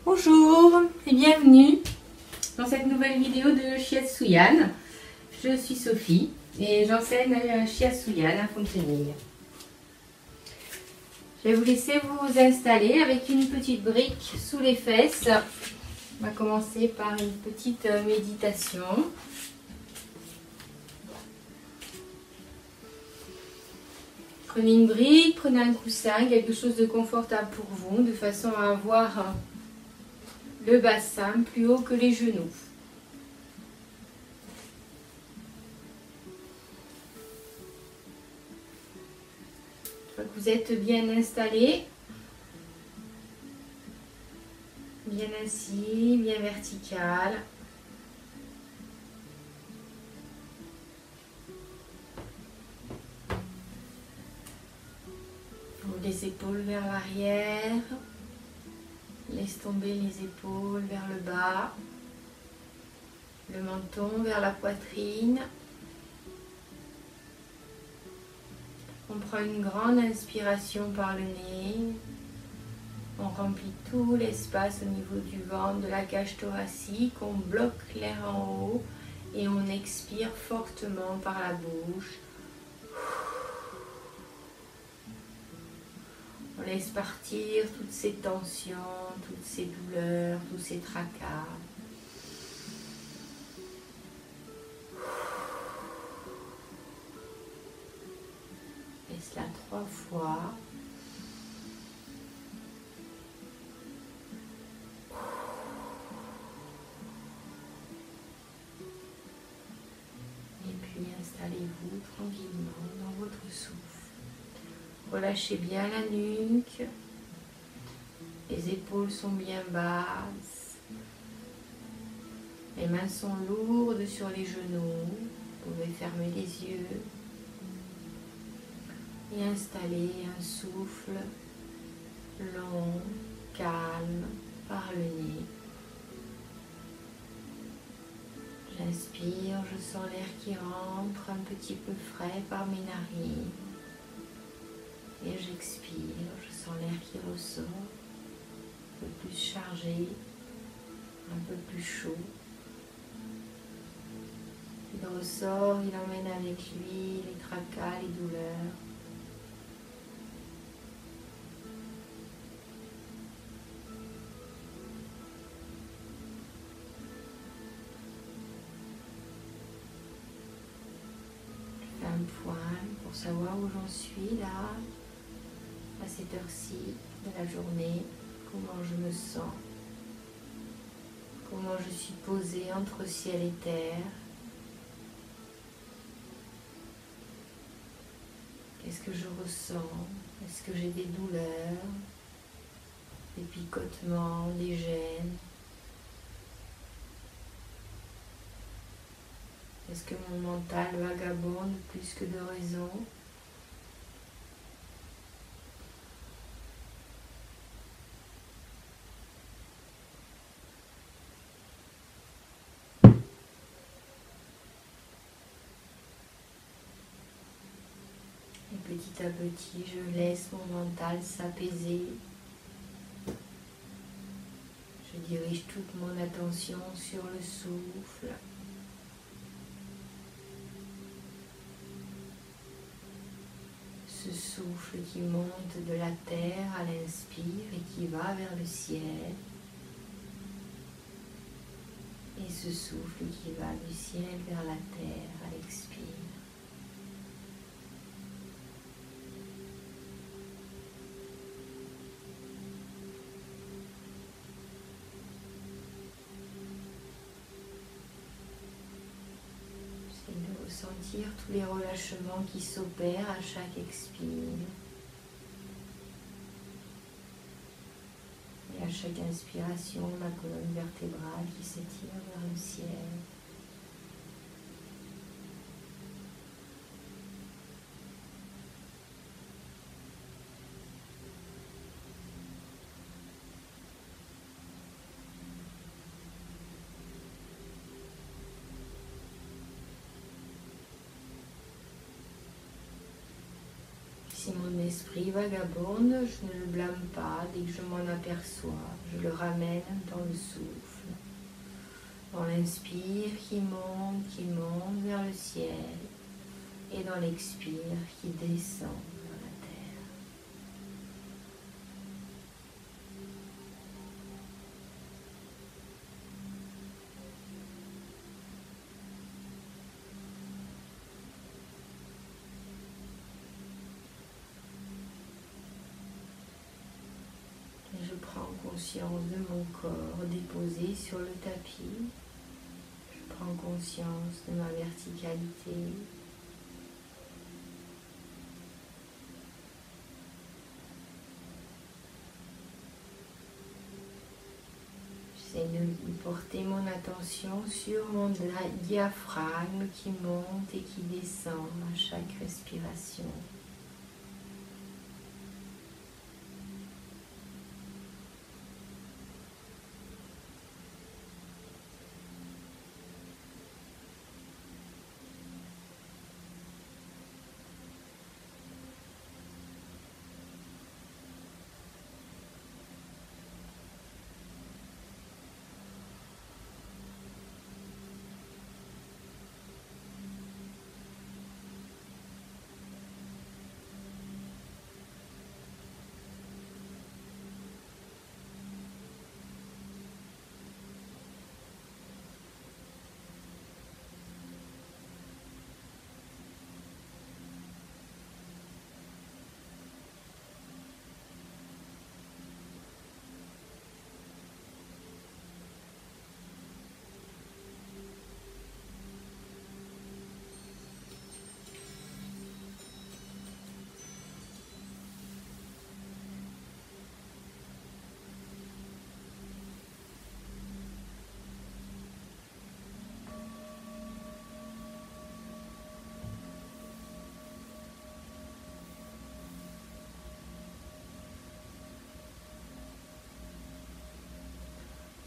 Bonjour et bienvenue dans cette nouvelle vidéo de Shiatsu Yan. Je suis Sophie et j'enseigne Shiatsu Yan à Fontenay. Je vais vous laisser vous installer avec une petite brique sous les fesses. On va commencer par une petite méditation. Prenez une brique, prenez un coussin, quelque chose de confortable pour vous, de façon à avoir le bassin plus haut que les genoux. Une fois que vous êtes bien installé, bien assis, bien vertical. Les épaules vers l'arrière. Laisse tomber les épaules vers le bas. Le menton vers la poitrine. On prend une grande inspiration par le nez. On remplit tout l'espace au niveau du ventre, de la cage thoracique. On bloque l'air en haut et on expire fortement par la bouche. On laisse partir toutes ces tensions, toutes ces douleurs, tous ces tracas. Laisse-la 3 fois. Et puis installez-vous tranquillement dans votre souffle. Relâchez bien la nuque, les épaules sont bien basses, les mains sont lourdes sur les genoux, vous pouvez fermer les yeux et installer un souffle long, calme par le nez. J'inspire, je sens l'air qui rentre un petit peu frais par mes narines. Et j'expire, je sens l'air qui ressort, un peu plus chargé, un peu plus chaud. Il ressort, il emmène avec lui les tracas, les douleurs. Je fais un point pour savoir où j'en suis là. À cette heure-ci de la journée, comment je me sens, comment je suis posée entre ciel et terre, qu'est-ce que je ressens, est-ce que j'ai des douleurs, des picotements, des gênes, est-ce que mon mental vagabonde plus que de raison? Petit à petit, je laisse mon mental s'apaiser. Je dirige toute mon attention sur le souffle. Ce souffle qui monte de la terre à l'inspire et qui va vers le ciel. Et ce souffle qui va du ciel vers la terre à l'expire. Sentir tous les relâchements qui s'opèrent à chaque expire. Et à chaque inspiration, la colonne vertébrale qui s'étire vers le ciel. Si mon esprit vagabonde, je ne le blâme pas. Dès que je m'en aperçois, je le ramène dans le souffle. Dans l'inspire qui monte vers le ciel. Et dans l'expire qui descend vers la terre. Et je prends conscience de mon corps déposé sur le tapis. Je prends conscience de ma verticalité. J'essaie de porter mon attention sur mon diaphragme qui monte et qui descend à chaque respiration.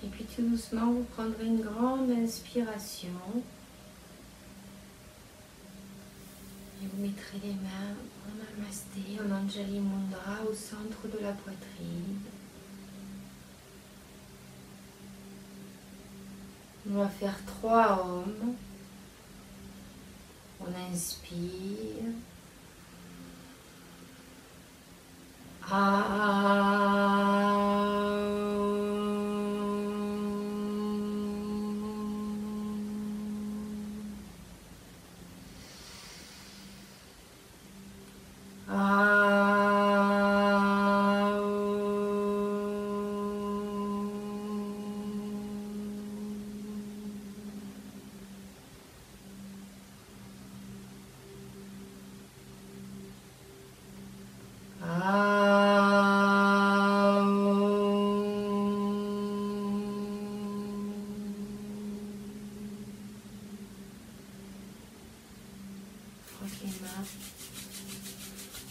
Et puis tout doucement, vous prendrez une grande inspiration. Et vous mettrez les mains en Namasté, en Anjali Mudra au centre de la poitrine. On va faire 3 ohms. On inspire.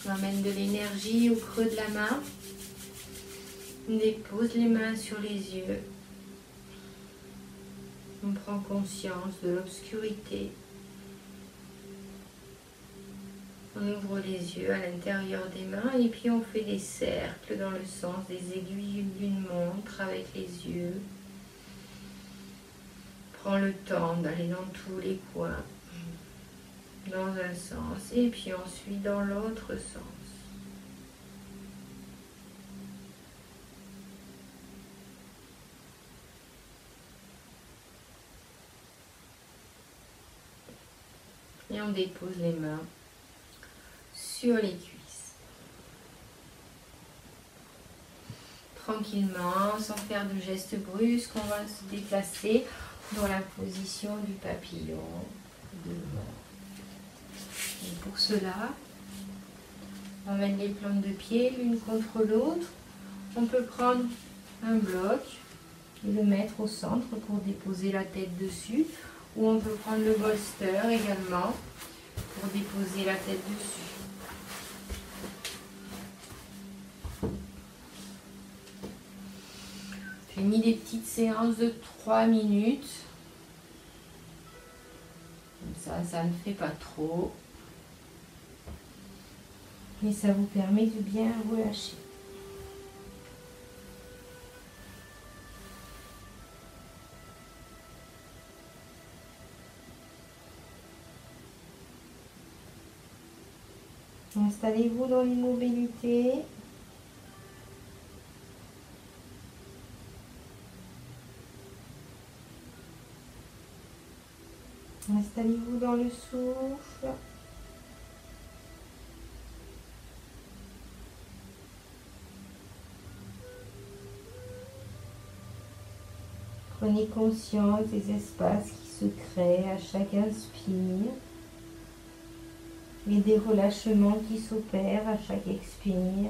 On emmène de l'énergie au creux de la main. On dépose les mains sur les yeux. On prend conscience de l'obscurité. On ouvre les yeux à l'intérieur des mains et puis on fait des cercles dans le sens des aiguilles d'une montre avec les yeux. Prends le temps d'aller dans tous les coins, dans un sens et puis ensuite dans l'autre sens. Et on dépose les mains sur les cuisses. Tranquillement, sans faire de gestes brusques, on va se déplacer dans la position du papillon devant. Et pour cela, on met les plantes de pied l'une contre l'autre. On peut prendre un bloc et le mettre au centre pour déposer la tête dessus. Ou on peut prendre le bolster également pour déposer la tête dessus. J'ai mis des petites séances de 3 minutes. Comme ça ne fait pas trop. Et ça vous permet de bien relâcher. Installez-vous dans l'immobilité. Installez-vous dans le souffle. Prenez conscience des espaces qui se créent à chaque inspire et des relâchements qui s'opèrent à chaque expire.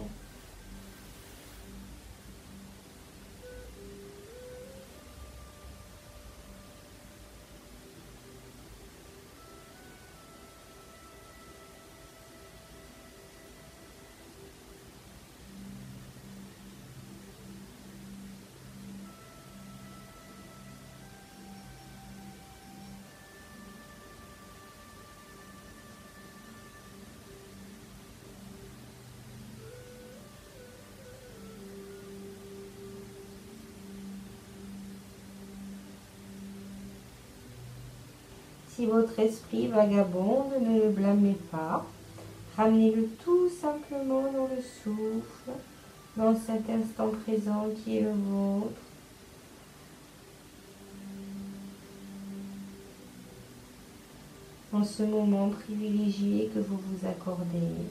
Si votre esprit vagabonde, ne le blâmez pas. Ramenez-le tout simplement dans le souffle, dans cet instant présent qui est le vôtre. En ce moment privilégié que vous vous accordez.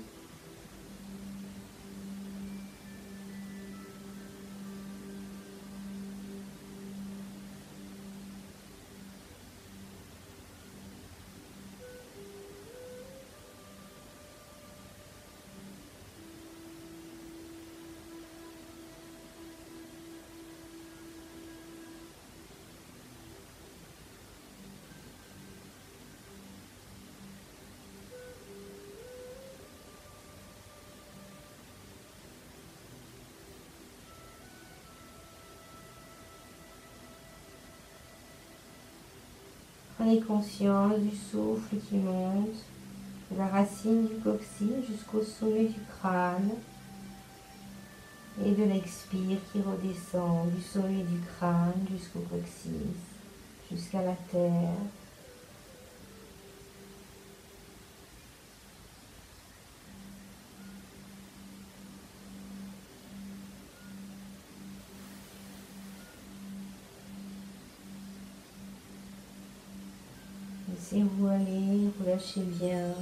Prenez conscience du souffle qui monte de la racine du coccyx jusqu'au sommet du crâne et de l'expire qui redescend du sommet du crâne jusqu'au coccyx, jusqu'à la terre. Laissez-vous aller, relâchez bien.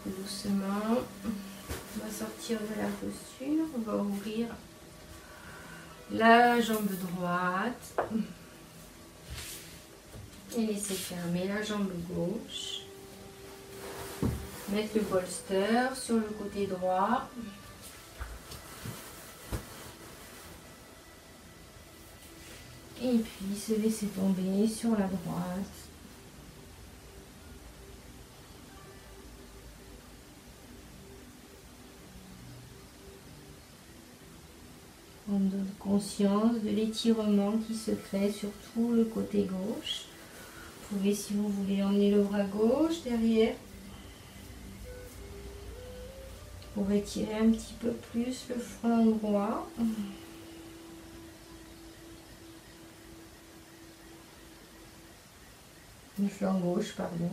Doucement, on va sortir de la posture, on va ouvrir la jambe droite et laisser fermer la jambe gauche. Mettre le bolster sur le côté droit. Et puis se laisser tomber sur la droite. Prendre conscience de l'étirement qui se crée sur tout le côté gauche. Vous pouvez, si vous voulez, emmener le bras gauche derrière. Pour étirer un petit peu plus le flanc droit. Le flanc gauche, pardon.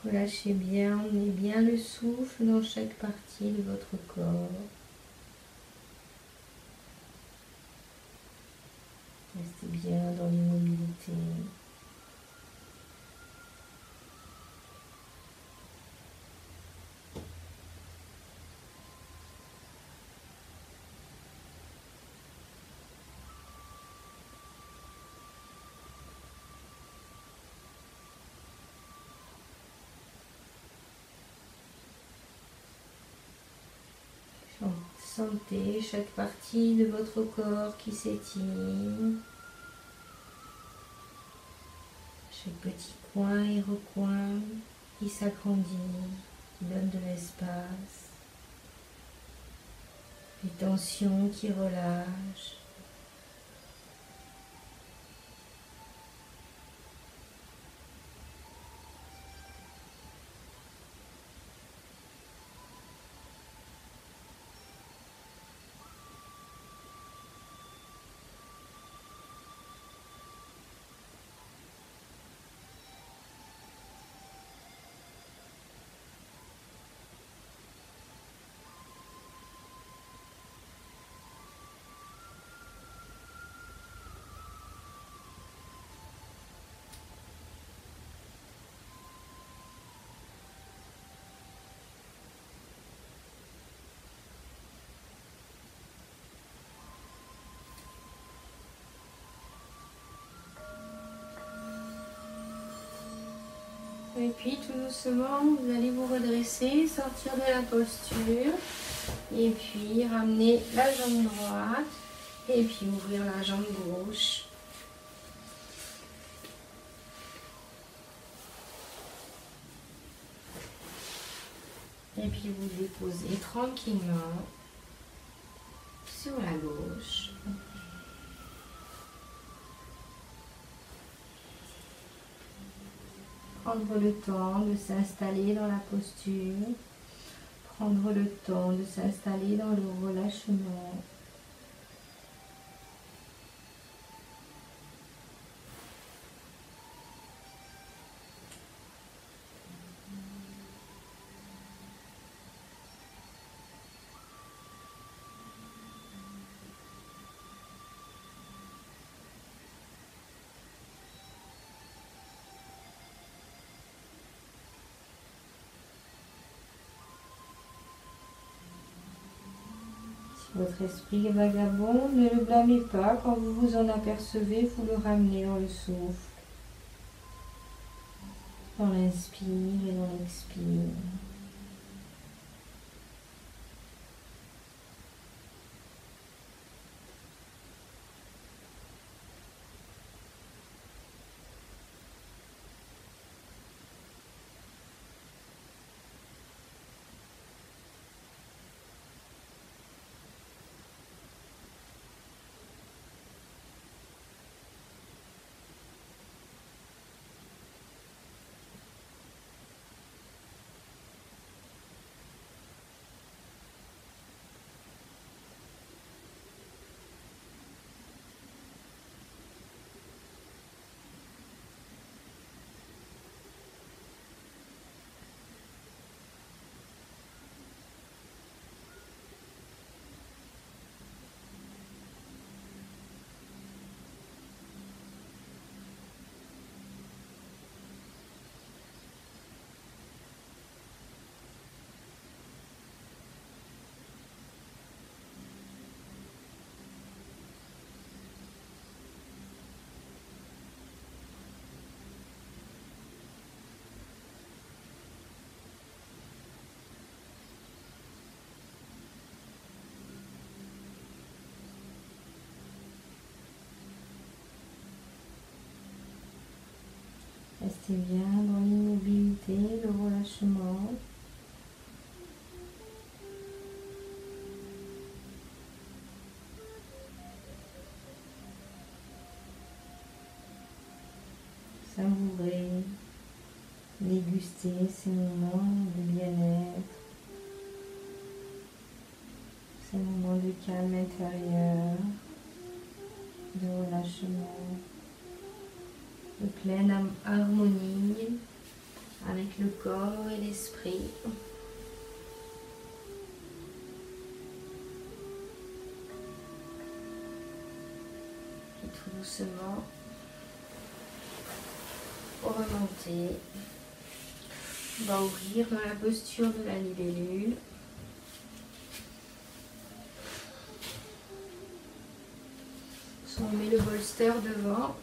Relâchez bien, emmenez bien le souffle dans chaque partie de votre corps. Restez bien dans l'immobilité. Sentez chaque partie de votre corps qui s'étire. Chaque petit coin et recoin qui s'agrandit, qui donne de l'espace. Les tensions qui relâchent. Et puis tout doucement, vous allez vous redresser, sortir de la posture. Et puis ramener la jambe droite. Et puis ouvrir la jambe gauche. Et puis vous déposez tranquillement sur la gauche. Prendre le temps de s'installer dans la posture. Prendre le temps de s'installer dans le relâchement. Votre esprit est vagabond, ne le blâmez pas. Quand vous vous en apercevez, vous le ramenez dans le souffle. Dans l'inspire et dans l'expire. Restez bien dans l'immobilité, le relâchement. Savourez, dégustez ces moments de bien-être, ces moments de calme intérieur, de relâchement, de pleine harmonie avec le corps et l'esprit. doucement remonter. On va ouvrir dans la posture de la libellule. On met le bolster devant.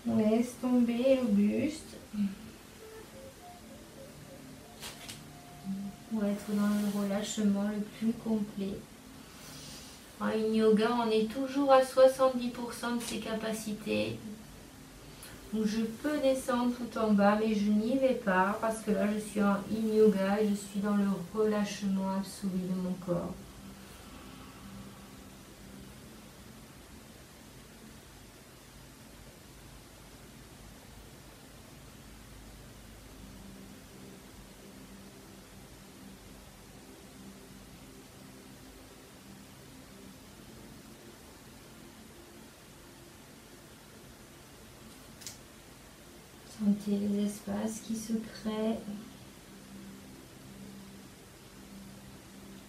On laisse tomber le buste pour être dans le relâchement le plus complet. En yoga, on est toujours à 70% de ses capacités. Donc je peux descendre tout en bas, mais je n'y vais pas parce que là je suis en yin yoga et je suis dans le relâchement absolu de mon corps. Sentez les espaces qui se créent.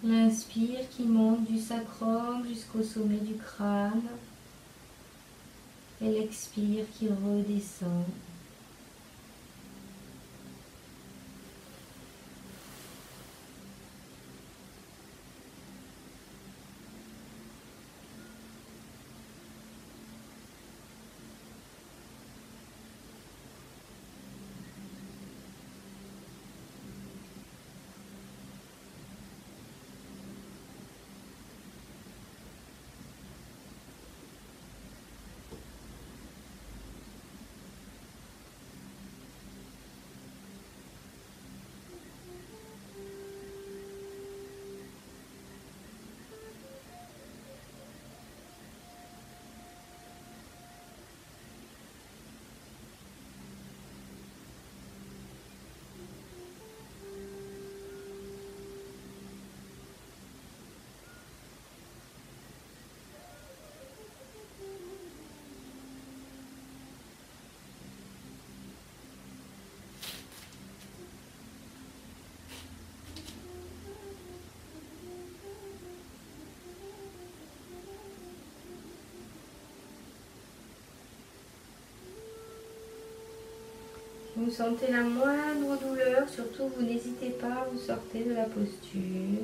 L'inspire qui monte du sacrum jusqu'au sommet du crâne. Et l'expire qui redescend. Vous sentez la moindre douleur, surtout vous n'hésitez pas, vous sortez de la posture.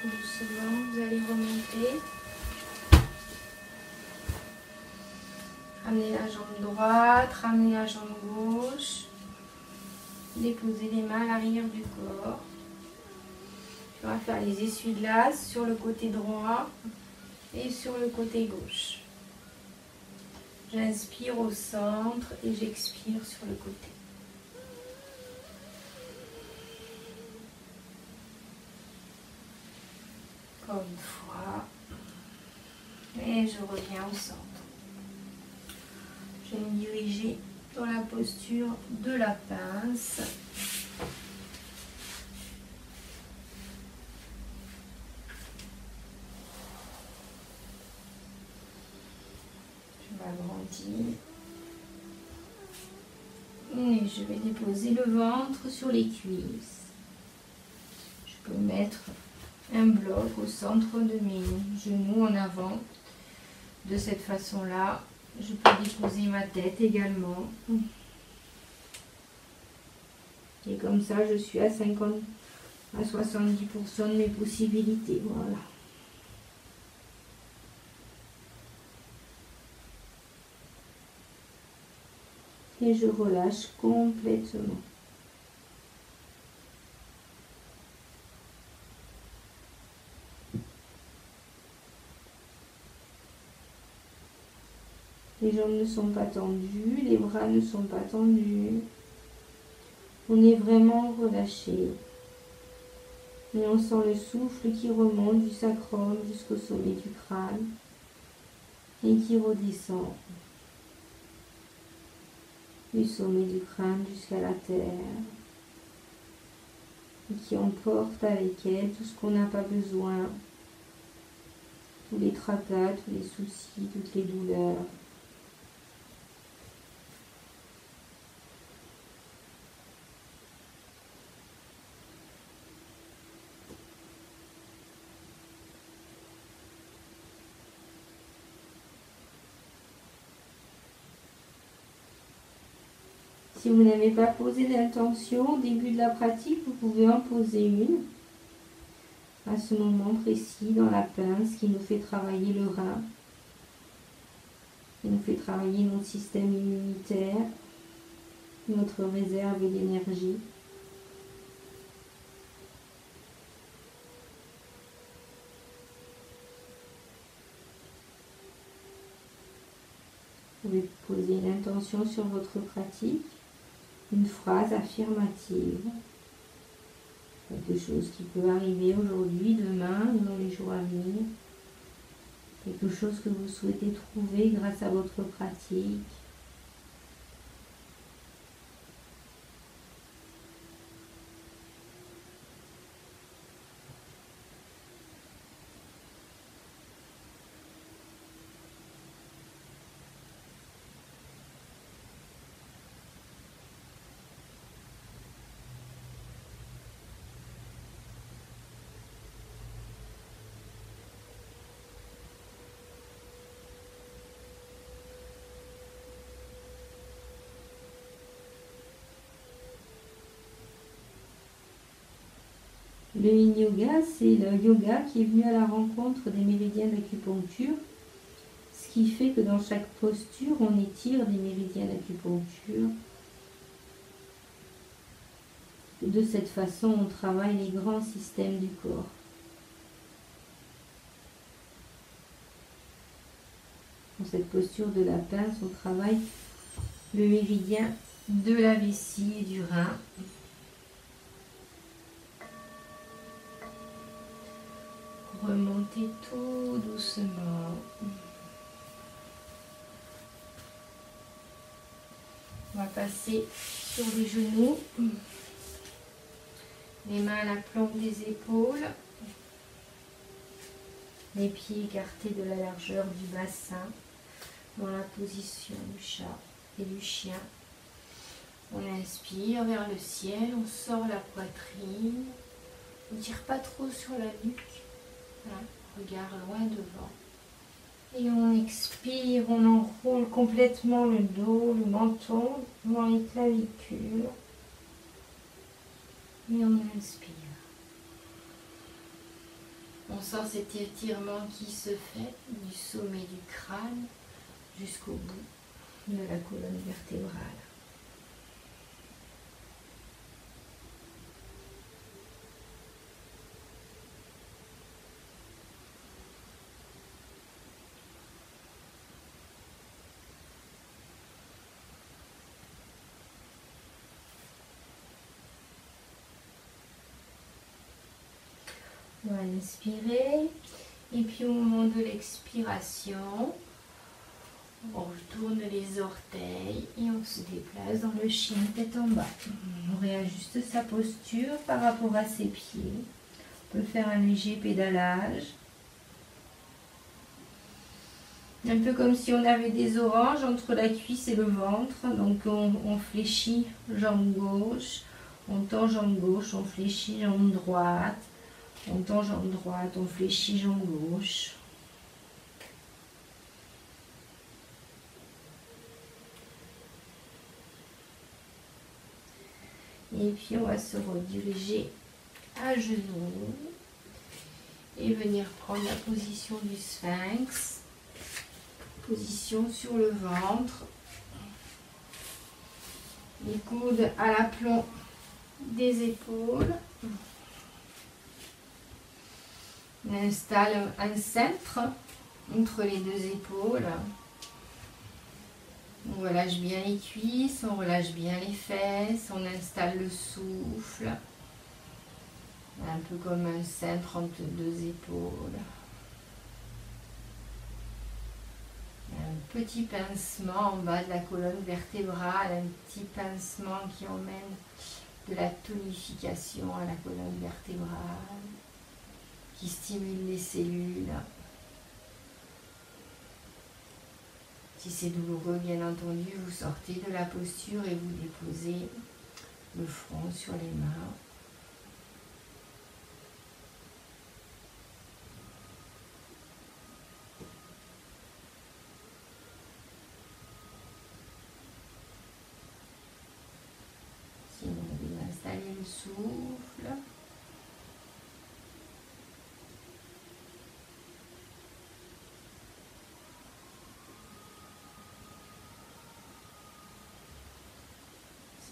Doucement, vous allez remonter. Ramenez la jambe droite, ramenez la jambe gauche. Déposez les mains à l'arrière du corps. On va faire les essuie-glaces sur le côté droit et sur le côté gauche. J'inspire au centre et j'expire sur le côté. Encore une fois. Et je reviens au centre. Je vais me diriger dans la posture de la pince. Je m'agrandis. Et je vais déposer le ventre sur les cuisses. Je peux mettre un bloc au centre de mes genoux en avant. De cette façon-là, je peux déposer ma tête également. Et comme ça, je suis à 50 à 70% de mes possibilités. Voilà. Et je relâche complètement. Les jambes ne sont pas tendues, les bras ne sont pas tendus. On est vraiment relâché. Et on sent le souffle qui remonte du sacrum jusqu'au sommet du crâne et qui redescend du sommet du crâne jusqu'à la terre et qui emporte avec elle tout ce qu'on n'a pas besoin, tous les tracas, tous les soucis, toutes les douleurs. Si vous n'avez pas posé d'intention au début de la pratique, vous pouvez en poser une à ce moment précis dans la pince qui nous fait travailler le rein, qui nous fait travailler notre système immunitaire, notre réserve d'énergie. Vous pouvez poser une intention sur votre pratique, une phrase affirmative, quelque chose qui peut arriver aujourd'hui, demain, ou dans les jours à venir, quelque chose que vous souhaitez trouver grâce à votre pratique. Le Yin Yoga, c'est le yoga qui est venu à la rencontre des méridiens d'acupuncture, ce qui fait que dans chaque posture, on étire des méridiens d'acupuncture. De cette façon, on travaille les grands systèmes du corps. Dans cette posture de la pince, on travaille le méridien de la vessie et du rein. Remontez tout doucement. On va passer sur les genoux. Les mains à la plante des épaules. Les pieds écartés de la largeur du bassin. Dans la position du chat et du chien. On inspire vers le ciel. On sort la poitrine. On ne tire pas trop sur la nuque. Regard loin devant. Et on expire, on enroule complètement le dos, le menton, dans les clavicules. Et on inspire. On sent cet étirement qui se fait du sommet du crâne jusqu'au bout de la colonne vertébrale. On va inspirer et puis au moment de l'expiration, on retourne les orteils et on se déplace dans le chien tête en bas. On réajuste sa posture par rapport à ses pieds. On peut faire un léger pédalage. Un peu comme si on avait des oranges entre la cuisse et le ventre. Donc on fléchit jambe gauche, on tend jambe gauche, on fléchit jambe droite. On tend jambe droite, on fléchit jambe gauche. Et puis on va se rediriger à genoux et venir prendre la position du sphinx. Position sur le ventre. Les coudes à l'aplomb des épaules. On installe un centre entre les deux épaules. On relâche bien les cuisses, on relâche bien les fesses, on installe le souffle. Un peu comme un sein, 32 épaules. Un petit pincement en bas de la colonne vertébrale, un petit pincement qui emmène de la tonification à la colonne vertébrale, qui stimule les cellules. Si c'est douloureux, bien entendu, vous sortez de la posture et vous déposez le front sur les mains. Sinon, vous installez le souffle.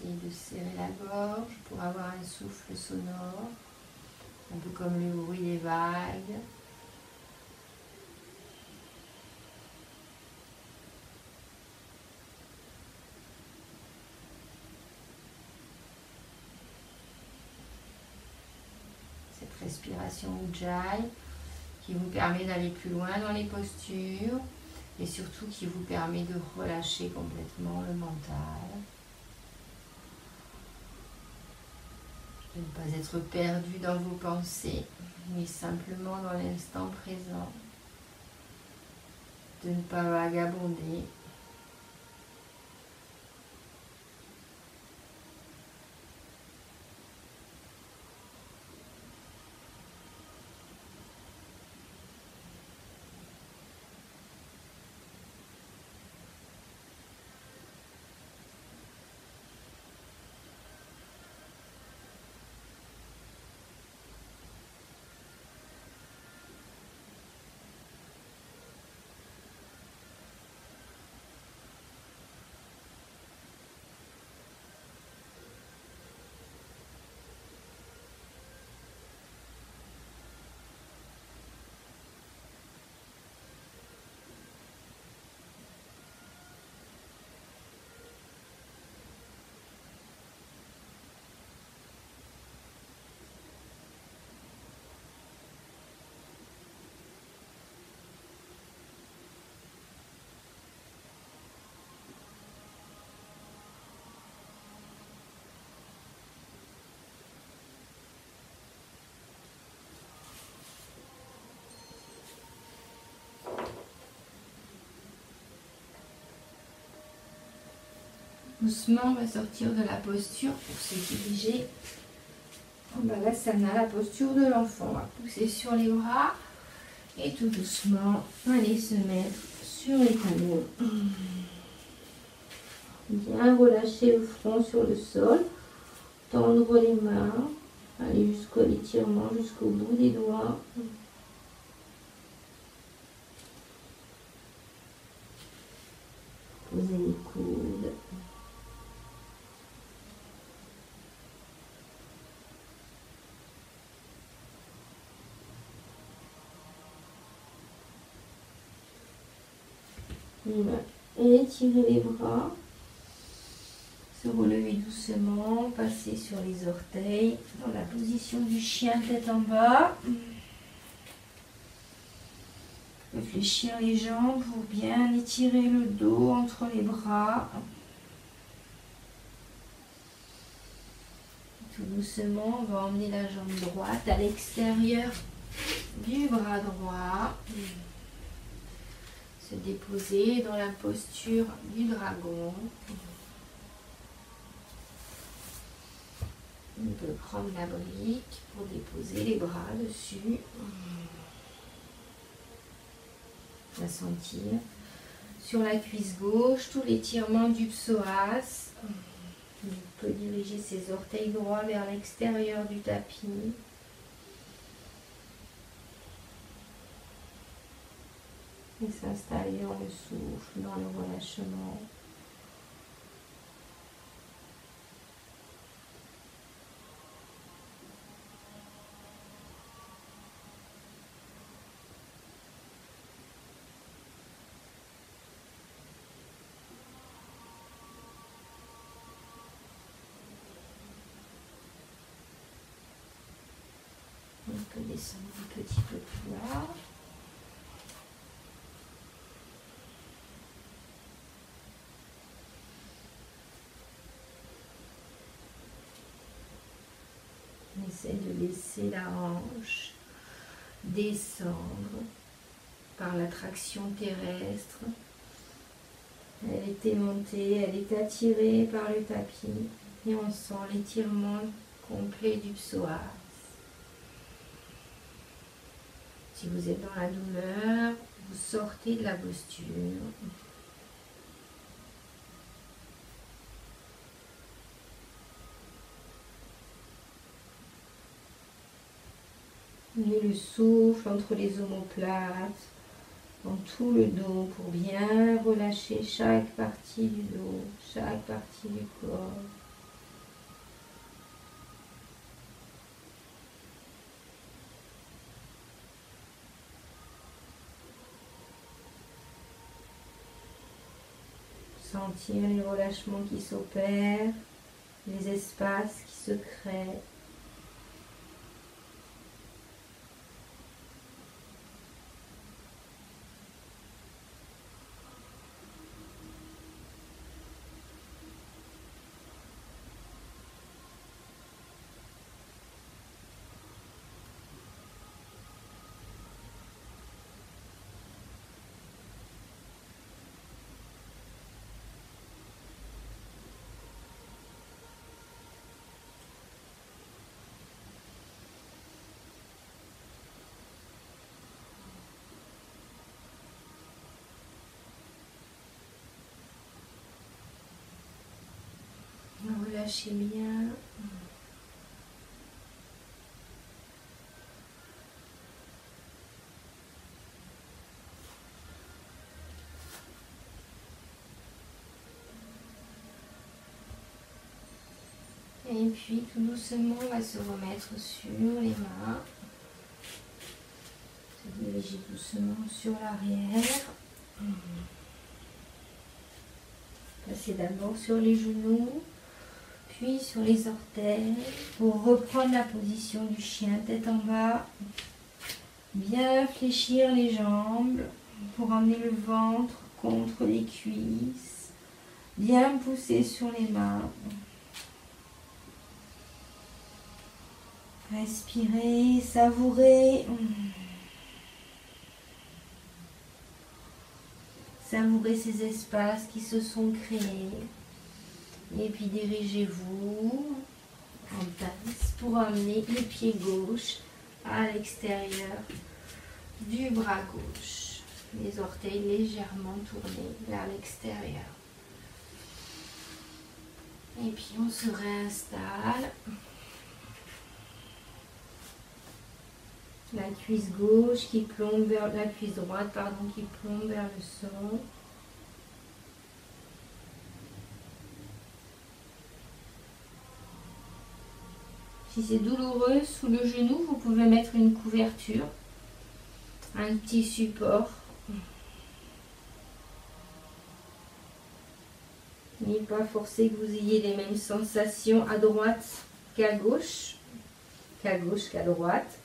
Essayez de serrer la gorge pour avoir un souffle sonore, un peu comme le bruit des vagues. Cette respiration Ujjayi qui vous permet d'aller plus loin dans les postures et surtout qui vous permet de relâcher complètement le mental. De ne pas être perdu dans vos pensées, mais simplement dans l'instant présent. De ne pas vagabonder. Doucement, on va sortir de la posture pour se diriger en Balasana, la posture de l'enfant. On va pousser sur les bras et tout doucement aller se mettre sur les talons. Bien relâcher le front sur le sol, tendre les mains, aller jusqu'à l'étirement, jusqu'au bout des doigts. Posez les coudes. Et étirez les bras, se relever doucement, passer sur les orteils dans la position du chien tête en bas. Réfléchir les jambes pour bien étirer le dos entre les bras. Tout doucement, on va emmener la jambe droite à l'extérieur du bras droit. Se déposer dans la posture du dragon. On peut prendre la brique pour déposer les bras dessus. On va sentir sur la cuisse gauche tout l'étirement du psoas. On peut diriger ses orteils droits vers l'extérieur du tapis. Et s'installer dans le souffle, dans le relâchement. On peut descendre un petit peu plus bas. On essaie de laisser la hanche descendre par l'attraction terrestre. Elle est aimantée, elle est attirée par le tapis et on sent l'étirement complet du psoas. Si vous êtes dans la douleur, vous sortez de la posture. Menez le souffle entre les omoplates, dans tout le dos pour bien relâcher chaque partie du dos, chaque partie du corps. Sentir les relâchements qui s'opèrent, les espaces qui se créent. Relâchez bien. Et puis tout doucement, on va se remettre sur les mains. Se diriger doucement sur l'arrière. Passer d'abord sur les genoux, puis sur les orteils pour reprendre la position du chien tête en bas. Bien fléchir les jambes pour emmener le ventre contre les cuisses. Bien pousser sur les mains. Respirez, savourez. Savourez ces espaces qui se sont créés. Et puis dirigez-vous en tasse pour amener le pied gauche à l'extérieur du bras gauche. Les orteils légèrement tournés vers l'extérieur. Et puis on se réinstalle. La cuisse gauche qui plombe vers la cuisse droite, pardon, qui plombe vers le sol. Si c'est douloureux sous le genou, vous pouvez mettre une couverture, un petit support. N'est pas forcé que vous ayez les mêmes sensations à droite qu'à gauche qu'à droite.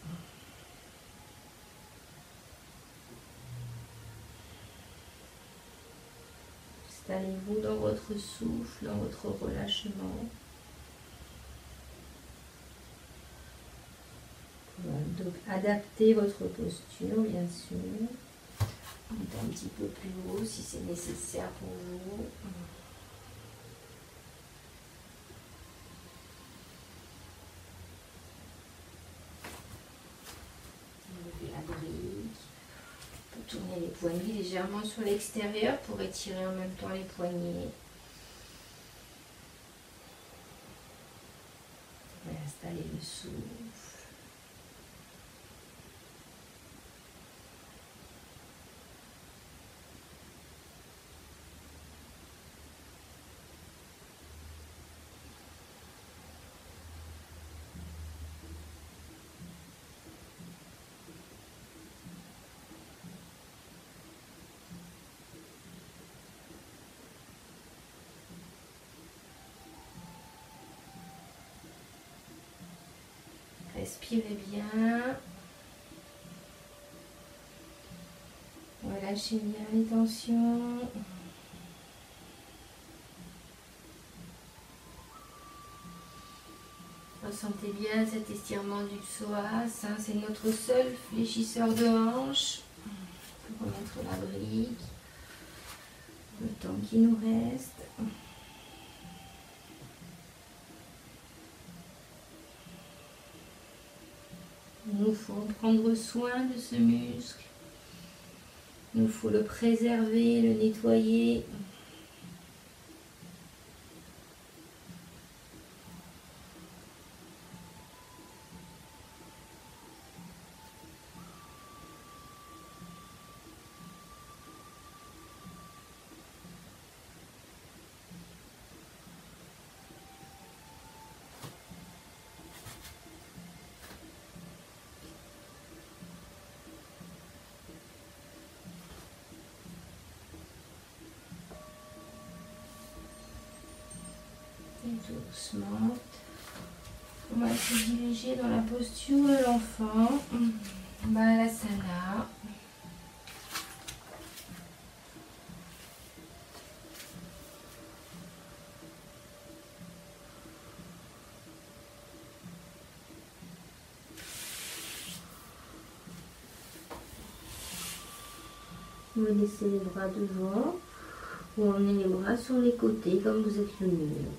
Installez-vous dans votre souffle, dans votre relâchement. Donc, adaptez votre posture, bien sûr. Montez un petit peu plus haut si c'est nécessaire pour vous. Levez la brique. On peut tourner les poignets légèrement sur l'extérieur pour étirer en même temps les poignets. Réinstallez le souffle. Respirez bien. Relâchez bien les tensions. Ressentez bien cet estirement du psoas. Hein, c'est notre seul fléchisseur de hanche. On peut remettre la brique. Le temps qui nous reste. Il nous faut prendre soin de ce muscle. Il nous faut le préserver, le nettoyer. Doucement, on va se diriger dans la posture de l'enfant, Balasana. Vous laissez les bras devant ou emmenez les bras sur les côtés comme vous êtes le mieux.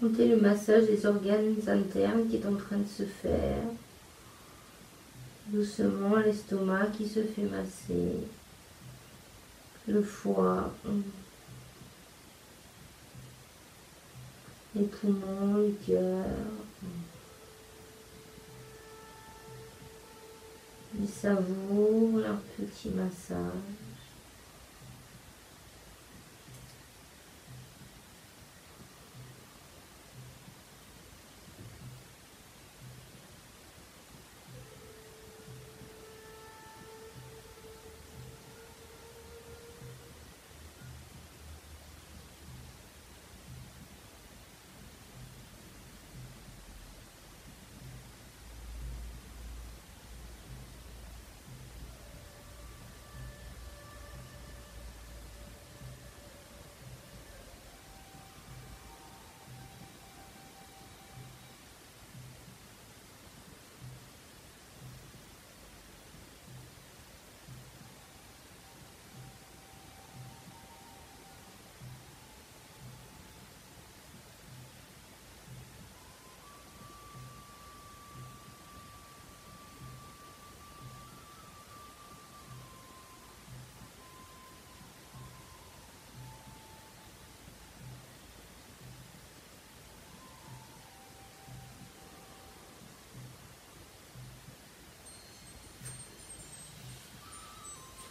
Sentez le massage des organes internes qui est en train de se faire. Doucement, l'estomac qui se fait masser. Le foie. Les poumons, le cœur. Ils savourent leur petit massage.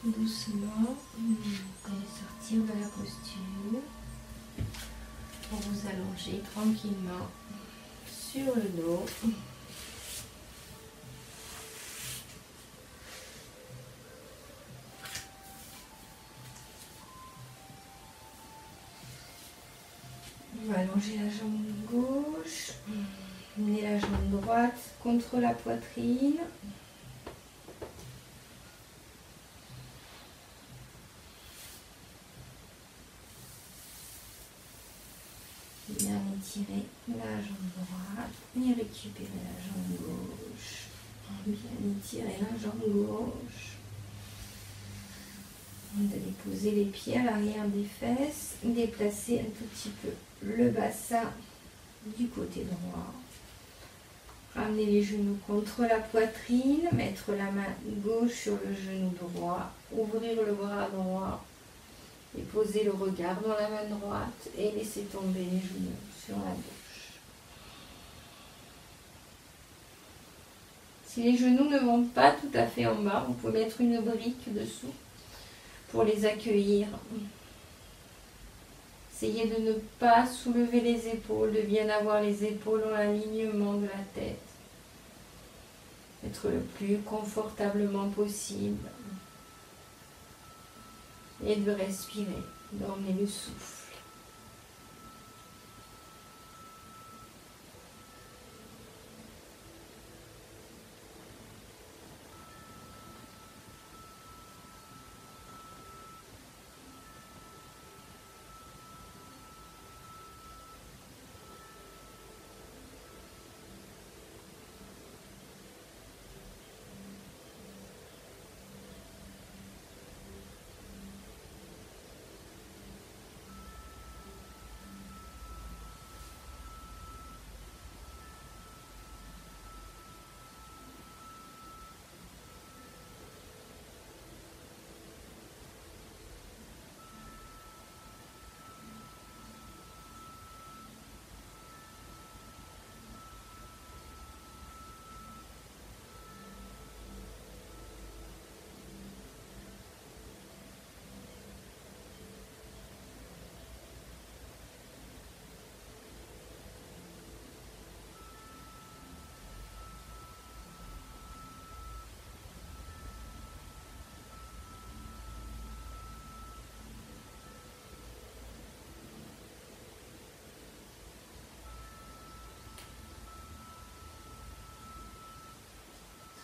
Doucement, vous allez sortir de la posture pour vous allonger tranquillement sur le dos. On va allonger la jambe gauche, amener la jambe droite contre la poitrine. Bien étirer la jambe droite et récupérer la jambe gauche. Bien étirer la jambe gauche. Vous allez poser les pieds à l'arrière des fesses, déplacer un tout petit peu le bassin du côté droit. Ramener les genoux contre la poitrine, mettre la main gauche sur le genou droit, ouvrir le bras droit et poser le regard dans la main droite et laisser tomber les genoux sur la gauche. Si les genoux ne vont pas tout à fait en bas, vous pouvez mettre une brique dessous pour les accueillir. Essayez de ne pas soulever les épaules, de bien avoir les épaules en alignement de la tête. Être le plus confortablement possible. Et de respirer, d'emmener le souffle.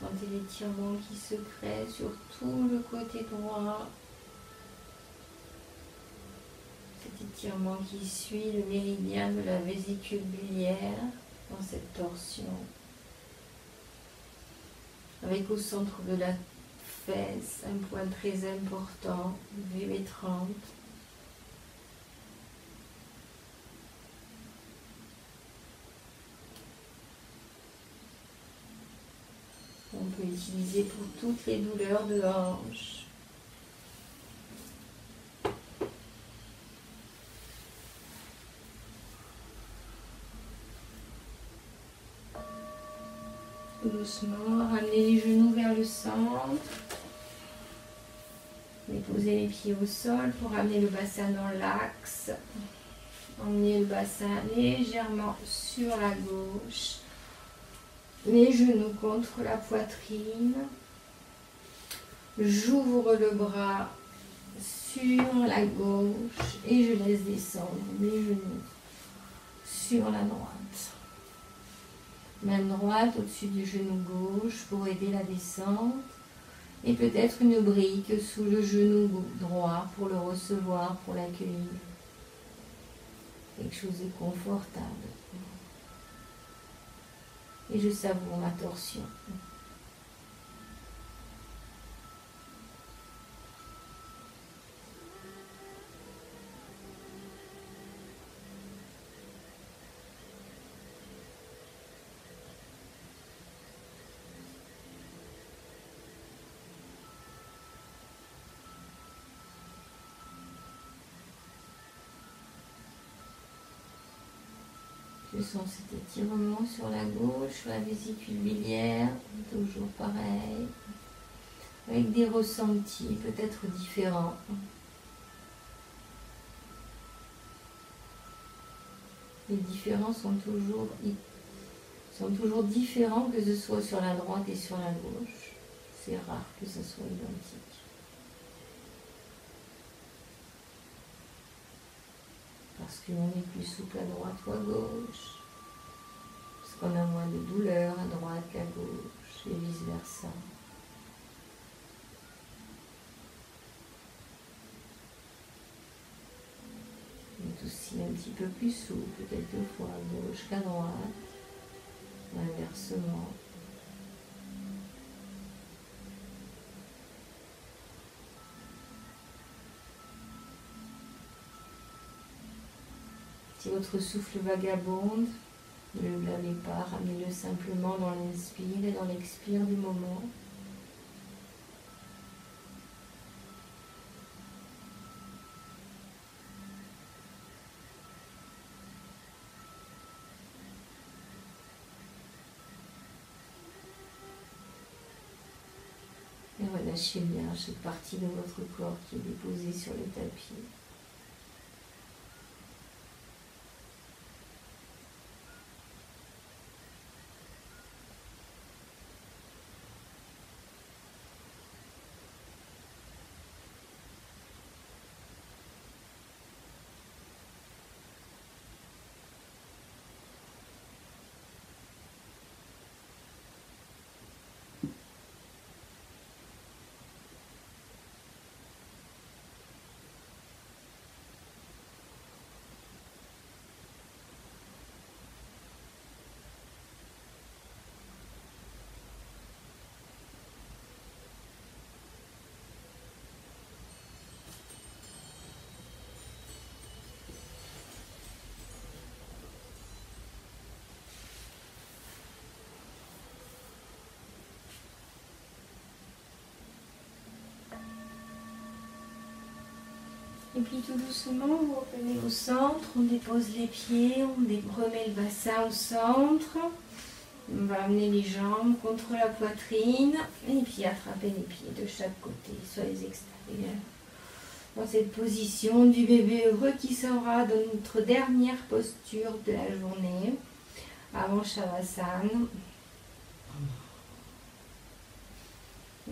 Sentez l'étirement qui se crée sur tout le côté droit. Cet étirement qui suit le méridien de la vésicule biliaire dans cette torsion. Avec au centre de la fesse un point très important, V30. On peut utiliser pour toutes les douleurs de hanche. Doucement, ramenez les genoux vers le centre. Déposez les pieds au sol pour ramener le bassin dans l'axe. Emmenez le bassin légèrement sur la gauche. Les genoux contre la poitrine. J'ouvre le bras sur la gauche et je laisse descendre mes genoux sur la droite. Main droite au-dessus du genou gauche pour aider la descente. Et peut-être une brique sous le genou droit pour le recevoir, pour l'accueillir. Quelque chose de confortable. Et je savoure ma torsion. Je sens cet étirement sur la gauche, sur la vésicule biliaire, toujours pareil, avec des ressentis peut-être différents. Les différents sont toujours différents, que ce soit sur la droite et sur la gauche. C'est rare que ce soit identique. Parce qu'on est plus souple à droite ou à gauche. Parce qu'on a moins de douleur à droite qu'à gauche et vice versa. Et être aussi un petit peu plus souple, quelquefois à gauche qu'à droite, inversement. Si votre souffle vagabonde, ne le blâmez pas, ramenez-le simplement dans l'inspire et dans l'expire du moment. Et relâchez bien cette partie de votre corps qui est déposée sur le tapis. Et puis tout doucement, vous revenez au centre, on dépose les pieds, on remet le bassin au centre. On va amener les jambes contre la poitrine et puis attraper les pieds de chaque côté, sur les extérieurs. Dans cette position du bébé heureux qui sera dans notre dernière posture de la journée, avant Shavasana.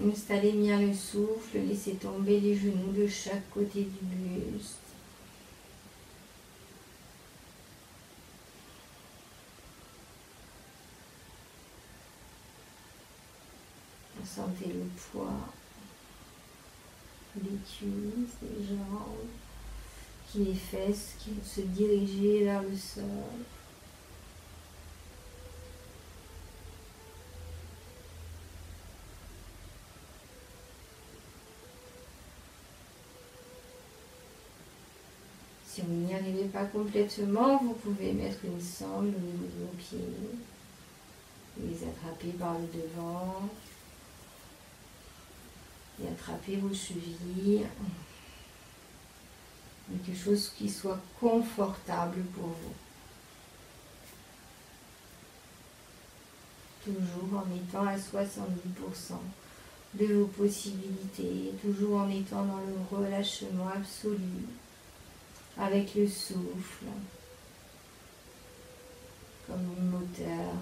Installez bien le souffle, laissez tomber les genoux de chaque côté du buste. Sentez le poids des cuisses, des jambes, qui les fesses qui vont se diriger vers le sol. Si vous n'y arrivez pas complètement, vous pouvez mettre une sangle au niveau de vos pieds, les attraper par le devant et attraper vos chevilles. Quelque chose qui soit confortable pour vous. Toujours en étant à 70% de vos possibilités, toujours en étant dans le relâchement absolu, avec le souffle, comme un moteur.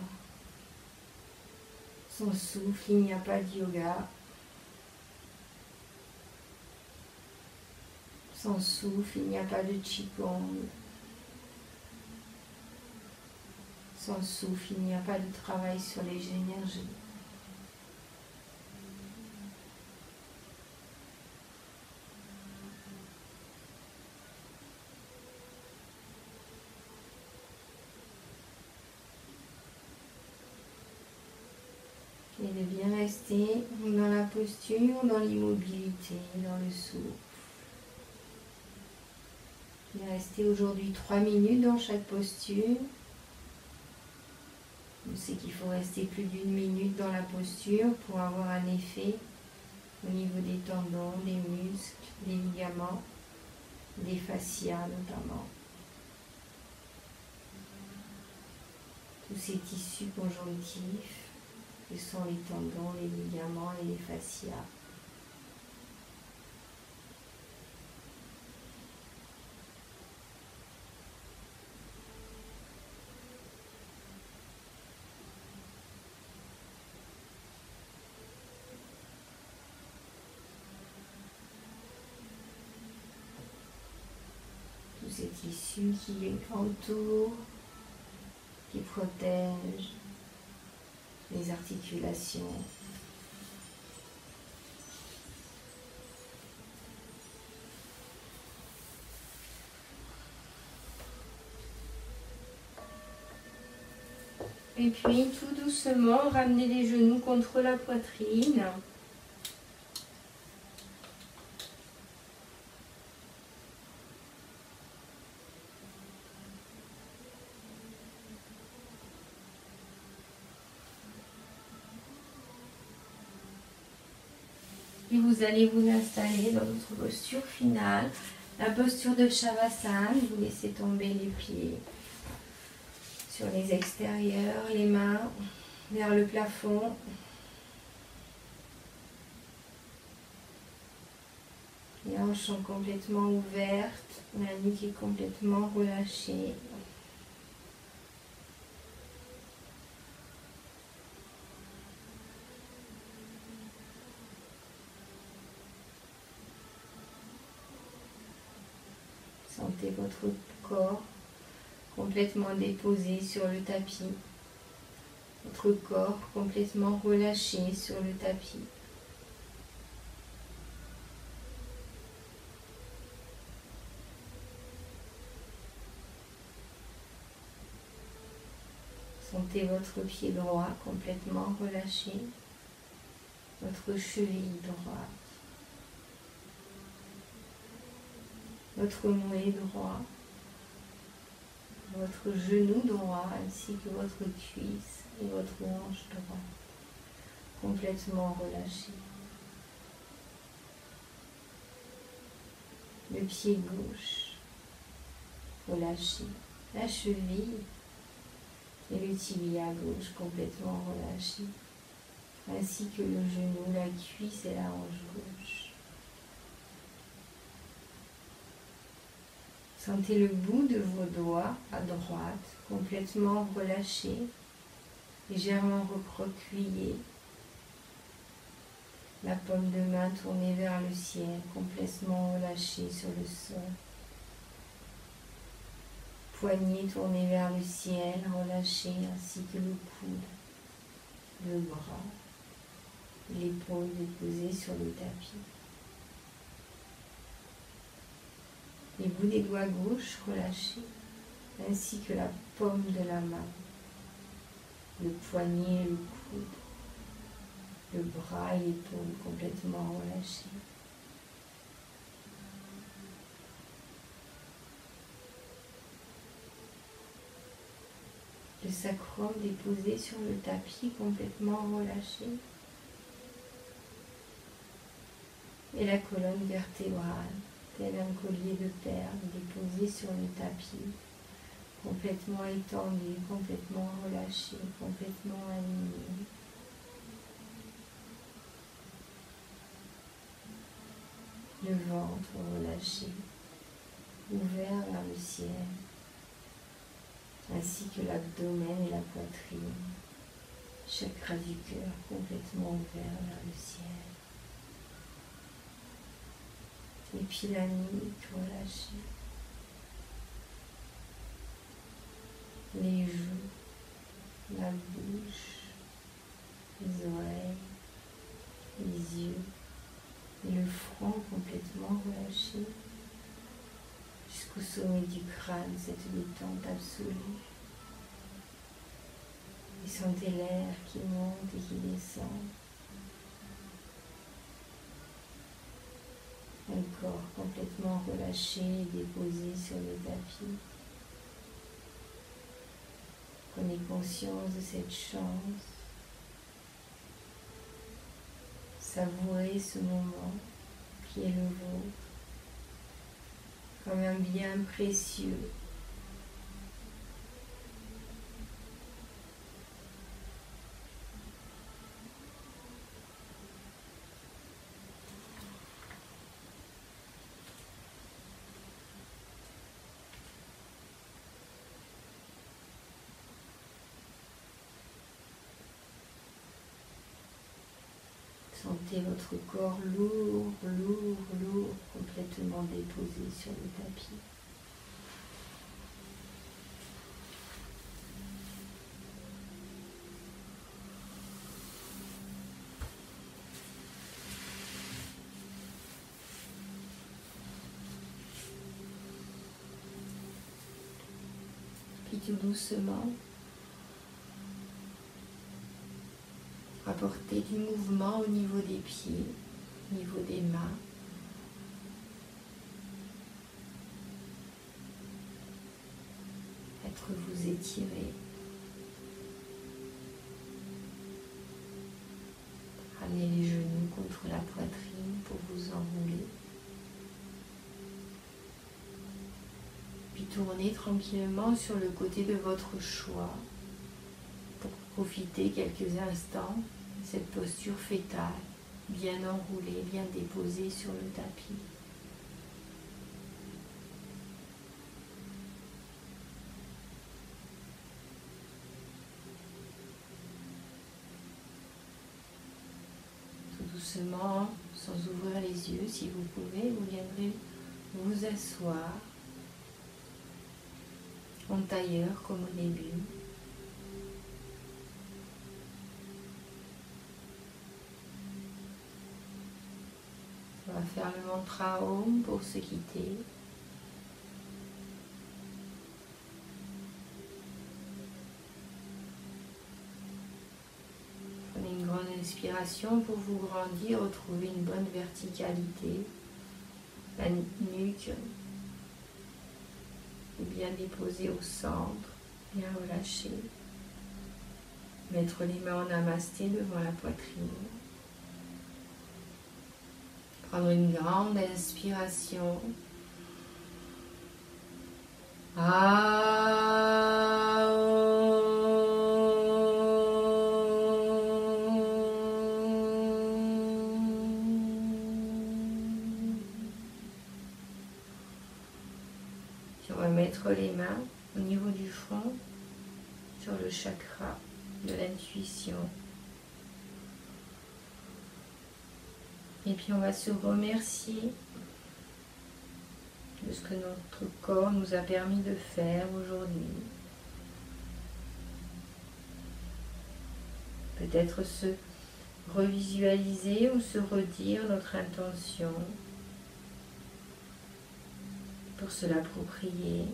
Sans souffle, il n'y a pas de yoga. Sans souffle, il n'y a pas de qigong. Sans souffle, il n'y a pas de travail sur les énergies. Et de bien rester dans la posture, dans l'immobilité, dans le souffle. Il est resté aujourd'hui 3 minutes dans chaque posture. On sait qu'il faut rester plus d'1 minute dans la posture pour avoir un effet au niveau des tendons, des muscles, des ligaments, des fascias notamment. Tous ces tissus conjonctifs que sont les tendons, les ligaments et les fascias. Tous ces tissus qui entourent, qui protègent les articulations. Et puis tout doucement, ramenez les genoux contre la poitrine. Et vous allez vous installer dans votre posture finale, la posture de Shavasana. Vous laissez tomber les pieds sur les extérieurs, les mains vers le plafond. Les hanches sont complètement ouvertes, la nuque est complètement relâchée. Sentez votre corps complètement déposé sur le tapis. Votre corps complètement relâché sur le tapis. Sentez votre pied droit complètement relâché, votre cheville droite, votre mollet droit, votre genou droit ainsi que votre cuisse et votre hanche droite, complètement relâché. Le pied gauche relâché, la cheville et le tibia gauche complètement relâché, ainsi que le genou, la cuisse et la hanche gauche. Sentez le bout de vos doigts à droite complètement relâché, légèrement recroquevillé. La paume de main tournée vers le ciel, complètement relâchée sur le sol. Poignet tourné vers le ciel, relâché, ainsi que le coude, le bras, l'épaule déposée sur le tapis. Les bouts des doigts gauche relâchés, ainsi que la paume de la main, le poignet et le coude, le bras et l'épaule complètement relâchés. Le sacrum déposé sur le tapis complètement relâché. Et la colonne vertébrale, tel un collier de perles déposé sur le tapis, complètement étendu, complètement relâché, complètement aligné. Le ventre relâché, ouvert vers le ciel, ainsi que l'abdomen et la poitrine, chakra du cœur complètement ouvert vers le ciel. Et puis la nuque relâchée, les joues, la bouche, les oreilles, les yeux et le front complètement relâché jusqu'au sommet du crâne, cette détente absolue. Et sentez l'air qui monte et qui descend. Un corps complètement relâché et déposé sur le tapis. Prenez conscience de cette chance. Savourez ce moment qui est le vôtre comme un bien précieux. Sentez votre corps lourd, lourd, lourd, complètement déposé sur le tapis. Puis tout doucement, apporter du mouvement au niveau des pieds, au niveau des mains. Peut-être vous étirer. Ramenez les genoux contre la poitrine pour vous enrouler. Puis tournez tranquillement sur le côté de votre choix pour profiter quelques instants de cette posture fétale, bien enroulée, bien déposée sur le tapis. Doucement, sans ouvrir les yeux, si vous pouvez, vous viendrez vous asseoir en tailleur comme au début. On va faire le mantra Om pour se quitter. Prenez une grande inspiration pour vous grandir, retrouver une bonne verticalité. La nuque est bien déposée au centre, bien relâchée. Mettre les mains en namasté devant la poitrine. Prendre une grande inspiration. Puis on va mettre les mains au niveau du front, sur le chakra de l'intuition. Et puis on va se remercier de ce que notre corps nous a permis de faire aujourd'hui. Peut-être se revisualiser ou se redire notre intention pour se l'approprier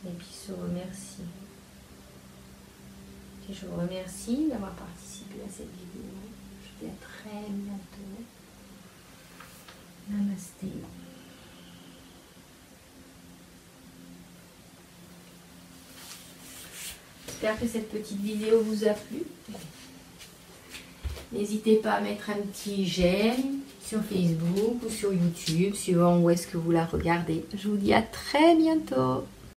et puis se remercier. Et je vous remercie d'avoir participé à cette vidéo. Je vous dis à très bientôt. Namasté. J'espère que cette petite vidéo vous a plu. N'hésitez pas à mettre un petit j'aime sur Facebook ou sur YouTube, suivant où est-ce que vous la regardez. Je vous dis à très bientôt.